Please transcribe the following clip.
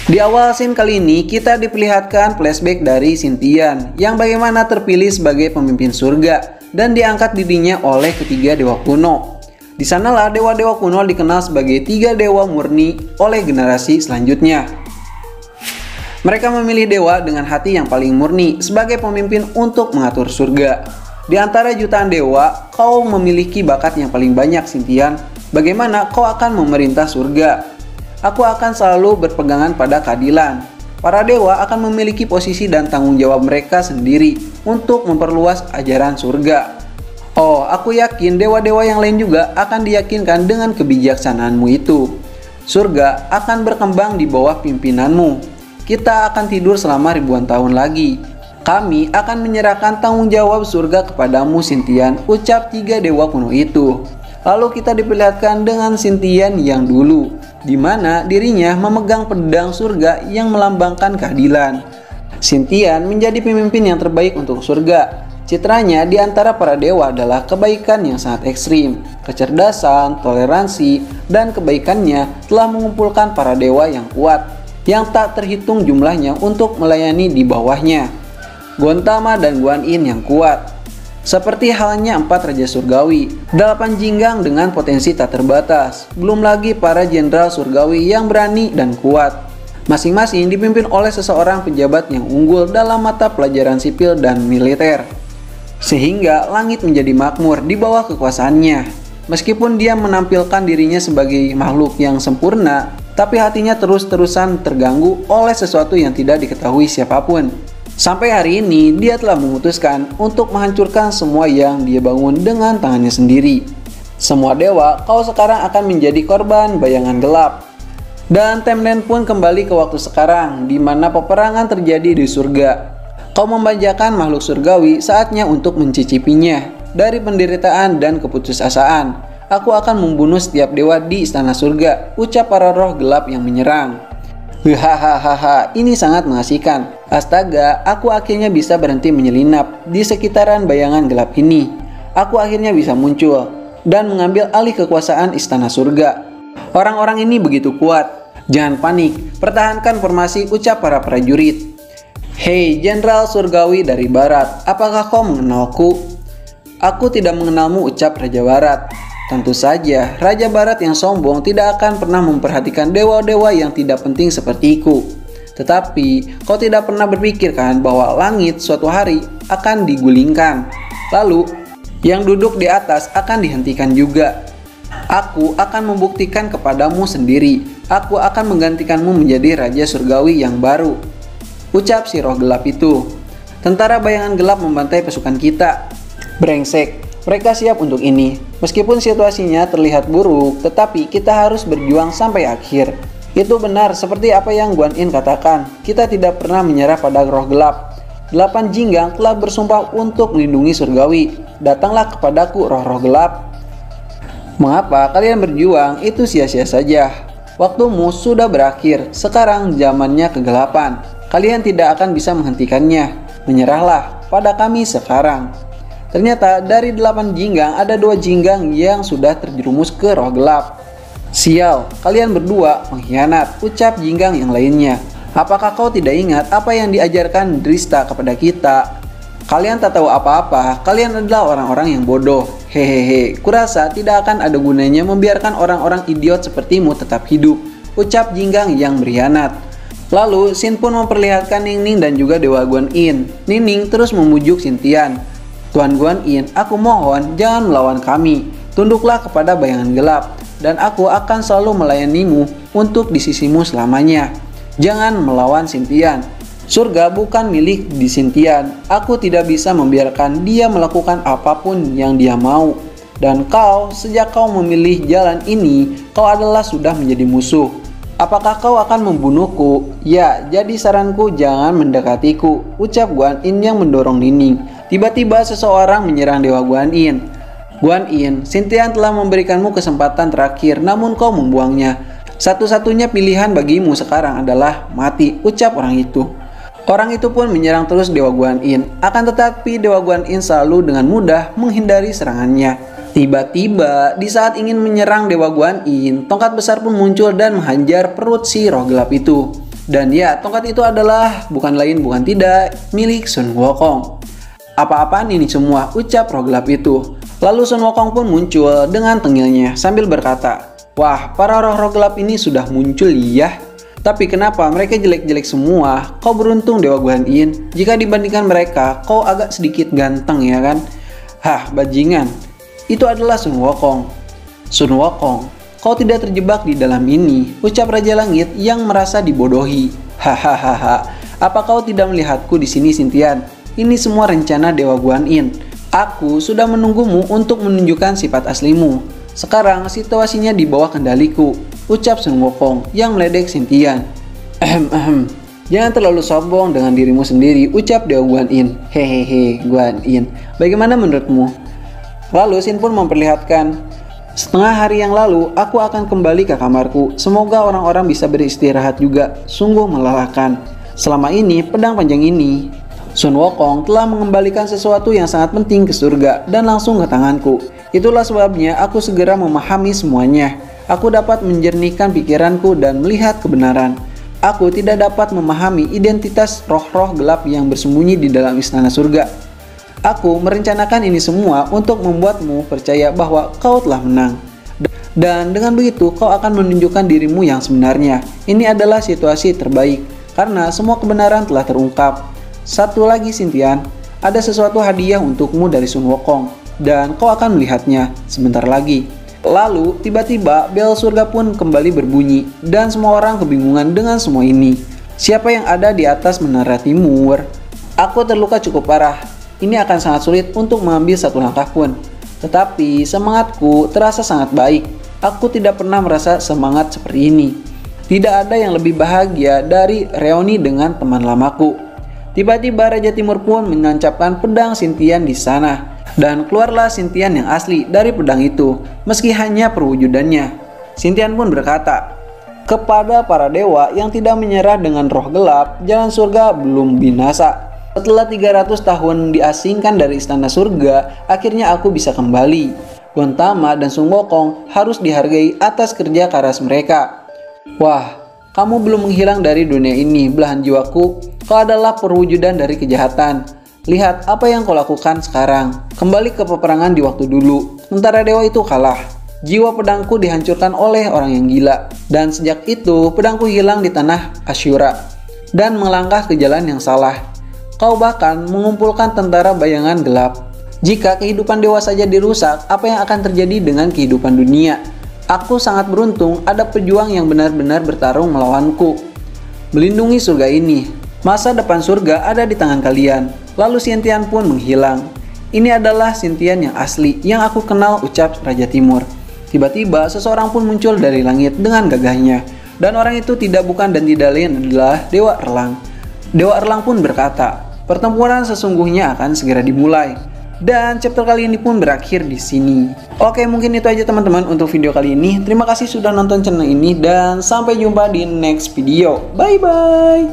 Di awal scene kali ini, kita diperlihatkan flashback dari Xintian yang bagaimana terpilih sebagai pemimpin surga dan diangkat dirinya oleh ketiga dewa kuno. Di sanalah dewa-dewa kuno dikenal sebagai tiga dewa murni oleh generasi selanjutnya. Mereka memilih dewa dengan hati yang paling murni sebagai pemimpin untuk mengatur surga. Di antara jutaan dewa, kau memiliki bakat yang paling banyak, Xintian. Bagaimana kau akan memerintah surga? Aku akan selalu berpegangan pada keadilan. Para dewa akan memiliki posisi dan tanggung jawab mereka sendiri untuk memperluas ajaran surga. Oh, aku yakin dewa-dewa yang lain juga akan diyakinkan dengan kebijaksanaanmu itu. Surga akan berkembang di bawah pimpinanmu. Kita akan tidur selama ribuan tahun lagi. Kami akan menyerahkan tanggung jawab surga kepadamu, Xintian, ucap tiga dewa kuno itu. Lalu kita diperlihatkan dengan Xintian yang dulu, di mana dirinya memegang pedang surga yang melambangkan keadilan. Xintian menjadi pemimpin yang terbaik untuk surga. Citranya di antara para dewa adalah kebaikan yang sangat ekstrim, kecerdasan, toleransi, dan kebaikannya telah mengumpulkan para dewa yang kuat, yang tak terhitung jumlahnya untuk melayani di bawahnya. Gotama dan Guan Yin yang kuat. Seperti halnya 4 raja surgawi, 8 jinggang dengan potensi tak terbatas, belum lagi para jenderal surgawi yang berani dan kuat. Masing-masing dipimpin oleh seseorang pejabat yang unggul dalam mata pelajaran sipil dan militer. Sehingga langit menjadi makmur di bawah kekuasaannya. Meskipun dia menampilkan dirinya sebagai makhluk yang sempurna, tapi hatinya terus-terusan terganggu oleh sesuatu yang tidak diketahui siapapun. Sampai hari ini, dia telah memutuskan untuk menghancurkan semua yang dia bangun dengan tangannya sendiri. Semua dewa, kau sekarang akan menjadi korban bayangan gelap. Dan timeline pun kembali ke waktu sekarang, di mana peperangan terjadi di surga. Kau memanjakan makhluk surgawi, saatnya untuk mencicipinya. Dari penderitaan dan keputusasaan, aku akan membunuh setiap dewa di istana surga, ucap para roh gelap yang menyerang. Hahaha, ini sangat mengasihkan. Astaga, aku akhirnya bisa berhenti menyelinap di sekitaran bayangan gelap ini. Aku akhirnya bisa muncul dan mengambil alih kekuasaan istana surga. Orang-orang ini begitu kuat. Jangan panik, pertahankan formasi, ucap para prajurit. Hei, jenderal surgawi dari barat, apakah kau mengenalku? Aku tidak mengenalmu, ucap Raja Barat. Tentu saja, Raja Barat yang sombong tidak akan pernah memperhatikan dewa-dewa yang tidak penting sepertiku. Tetapi, kau tidak pernah berpikirkan bahwa langit suatu hari akan digulingkan. Lalu, yang duduk di atas akan dihentikan juga. Aku akan membuktikan kepadamu sendiri. Aku akan menggantikanmu menjadi Raja Surgawi yang baru, ucap si roh gelap itu. Tentara bayangan gelap membantai pasukan kita. Brengsek. Mereka siap untuk ini. Meskipun situasinya terlihat buruk, tetapi kita harus berjuang sampai akhir. Itu benar, seperti apa yang Guan Yin katakan. Kita tidak pernah menyerah pada roh gelap. 8 jinggang telah bersumpah untuk melindungi surgawi. Datanglah kepadaku roh-roh gelap. Mengapa kalian berjuang? Itu sia-sia saja. Waktumu sudah berakhir. Sekarang zamannya kegelapan. Kalian tidak akan bisa menghentikannya. Menyerahlah pada kami sekarang. Ternyata dari 8 jinggang ada 2 jinggang yang sudah terjerumus ke roh gelap. Sial, kalian berdua pengkhianat, ucap jinggang yang lainnya. Apakah kau tidak ingat apa yang diajarkan Drista kepada kita? Kalian tak tahu apa-apa, kalian adalah orang-orang yang bodoh. Hehehe, kurasa tidak akan ada gunanya membiarkan orang-orang idiot sepertimu tetap hidup, ucap jinggang yang berkhianat. Lalu, Xin pun memperlihatkan Ningning dan juga Dewa Guan Yin. Ningning terus memujuk Xintian. Tuan Guan Yin, aku mohon jangan melawan kami. Tunduklah kepada bayangan gelap, dan aku akan selalu melayanimu untuk di sisimu selamanya. Jangan melawan Xintian. Surga bukan milik di Xintian. Aku tidak bisa membiarkan dia melakukan apapun yang dia mau. Dan kau, sejak kau memilih jalan ini, kau adalah sudah menjadi musuh. Apakah kau akan membunuhku? Ya, jadi saranku jangan mendekatiku, ucap Guan Yin yang mendorong Ningning. Tiba-tiba seseorang menyerang Dewa Guan Yin. Guan Yin, Xintian telah memberikanmu kesempatan terakhir, namun kau membuangnya. Satu-satunya pilihan bagimu sekarang adalah mati, ucap orang itu. Orang itu pun menyerang terus Dewa Guan Yin. Akan tetapi Dewa Guan Yin selalu dengan mudah menghindari serangannya. Tiba-tiba di saat ingin menyerang Dewa Guan Yin, tongkat besar pun muncul dan menghajar perut si roh gelap itu. Dan ya, tongkat itu adalah bukan lain bukan tidak milik Sun Wukong. Apa-apaan ini semua, ucap roh gelap itu. Lalu Sun Wukong pun muncul dengan tengilnya sambil berkata, "Wah, para roh-roh gelap ini sudah muncul ya. Tapi kenapa mereka jelek-jelek semua? Kau beruntung Dewa Guan Yin. Jika dibandingkan mereka, kau agak sedikit ganteng ya kan?" Hah, bajingan. Itu adalah Sun Wukong. "Sun Wukong, kau tidak terjebak di dalam ini," ucap Raja Langit yang merasa dibodohi. "Hahaha, apa kau tidak melihatku di sini, Xintian? Ini semua rencana Dewa Guan Yin. Aku sudah menunggumu untuk menunjukkan sifat aslimu. Sekarang situasinya di bawah kendaliku," ucap Sun Wukong yang meledek Xintian. "Jangan terlalu sombong dengan dirimu sendiri," ucap Dewa Guan Yin. "Hehehe, Guan Yin, bagaimana menurutmu?" Lalu Xin pun memperlihatkan, "Setengah hari yang lalu, aku akan kembali ke kamarku. Semoga orang-orang bisa beristirahat juga. Sungguh melelahkan. Selama ini, pedang panjang ini." Sun Wukong telah mengembalikan sesuatu yang sangat penting ke surga dan langsung ke tanganku. Itulah sebabnya aku segera memahami semuanya. Aku dapat menjernihkan pikiranku dan melihat kebenaran. Aku tidak dapat memahami identitas roh-roh gelap yang bersembunyi di dalam istana surga. Aku merencanakan ini semua untuk membuatmu percaya bahwa kau telah menang. Dan dengan begitu kau akan menunjukkan dirimu yang sebenarnya. Ini adalah situasi terbaik karena semua kebenaran telah terungkap. Satu lagi Xintian, ada sesuatu hadiah untukmu dari Sun Wukong dan kau akan melihatnya sebentar lagi. Lalu tiba-tiba bel surga pun kembali berbunyi dan semua orang kebingungan dengan semua ini. Siapa yang ada di atas menara timur? Aku terluka cukup parah. Ini akan sangat sulit untuk mengambil satu langkah pun. Tetapi semangatku terasa sangat baik. Aku tidak pernah merasa semangat seperti ini. Tidak ada yang lebih bahagia dari reuni dengan teman lamaku. Tiba-tiba Raja Timur pun menancapkan pedang Xintian di sana. Dan keluarlah Xintian yang asli dari pedang itu, meski hanya perwujudannya. Xintian pun berkata, "Kepada para dewa yang tidak menyerah dengan roh gelap, jalan surga belum binasa. Setelah 300 tahun diasingkan dari istana surga, akhirnya aku bisa kembali. Gotama dan Sun Wukong harus dihargai atas kerja keras mereka. Wah, kamu belum menghilang dari dunia ini, belahan jiwaku. Kau adalah perwujudan dari kejahatan. Lihat apa yang kau lakukan sekarang. Kembali ke peperangan di waktu dulu. Tentara dewa itu kalah. Jiwa pedangku dihancurkan oleh orang yang gila. Dan sejak itu, pedangku hilang di tanah Ashura dan melangkah ke jalan yang salah. Kau bahkan mengumpulkan tentara bayangan gelap. Jika kehidupan dewa saja dirusak, apa yang akan terjadi dengan kehidupan dunia? Aku sangat beruntung ada pejuang yang benar-benar bertarung melawanku. Melindungi surga ini. Masa depan surga ada di tangan kalian." Lalu Xintian pun menghilang. "Ini adalah Xintian yang asli yang aku kenal," ucap Raja Timur. Tiba-tiba seseorang pun muncul dari langit dengan gagahnya. Dan orang itu bukan dan tidak lain adalah Dewa Erlang. Dewa Erlang pun berkata, "Pertempuran sesungguhnya akan segera dimulai." Dan chapter kali ini pun berakhir di sini. Oke, mungkin itu aja teman-teman untuk video kali ini. Terima kasih sudah nonton channel ini dan sampai jumpa di next video. Bye bye.